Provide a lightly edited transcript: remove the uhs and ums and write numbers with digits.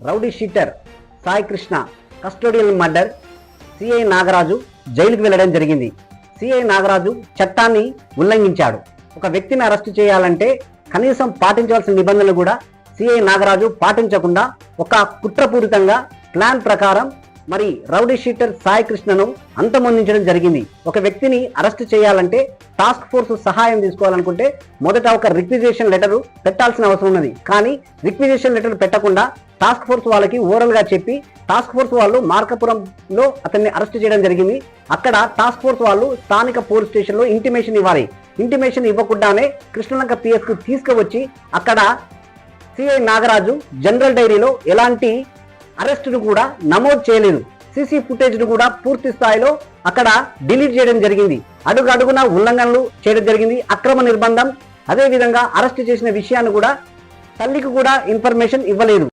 Rowdy sheeter Sai Krishna custodial murder CI Nagaraju జైలుకు వెళ్లడం జరిగింది. సిఐ నాగరాజు చట్టాన్ని ఉల్లంఘించాడు. ఒక వ్యక్తిని అరెస్టు చేయాలంటే కనీసం పాటించవలసిన నిబంధనలు కూడా సిఐ నాగరాజు పాటించకుండా ఒక కుట్రపూరితంగా ప్లాన్ ప్రకారం మరి రౌడీ షీటర్ సాయి కృష్ణను అంతమొందించడం జరిగింది. ఒక వ్యక్తిని అరెస్ట్ చేయాలంటే టాస్క్ ఫోర్స్ సహాయం తీసుకోవాలనుకుంటే మొదట ఒక రిక్విజిషన్ లెటర్ పెట్టాల్సిన అవసరం ఉన్నది. కానీ రిక్విజిషన్ లెటర్ పెట్టకుండా టాస్క్ ఫోర్స్ వాళ్ళకి ఓరల్ గా చెప్పి టాస్క్ ఫోర్స్ వాళ్ళు మార్కాపురంలో అతన్ని అరెస్ట్ చేయడం జరిగింది. అక్కడ టాస్క్ ఫోర్స్ వాళ్ళు స్థానిక పోలీస్ స్టేషన్ లో ఇంటిమేషన్ ఇవ్వాలి. ఇంటిమేషన్ ఇవ్వకుండానే కృష్ణలంక పిఎస్ కు తీసుకువచ్చి అక్కడ సిఐ నాగరాజు జనరల్ డైరీలో ఎలాంటి అరెస్టును కూడా నమోదు చేయలేదు. సీసీ ఫుటేజ్ ను కూడా పూర్తి స్థాయిలో అక్కడ డిలీట్ చేయడం జరిగింది. అడుగడుగున ఉల్లంఘనలు చేయడం జరిగింది. అక్రమ నిర్బంధం, అదే విధంగా అరెస్ట్ చేసిన విషయాన్ని కూడా తల్లికి కూడా ఇన్ఫర్మేషన్ ఇవ్వలేదు.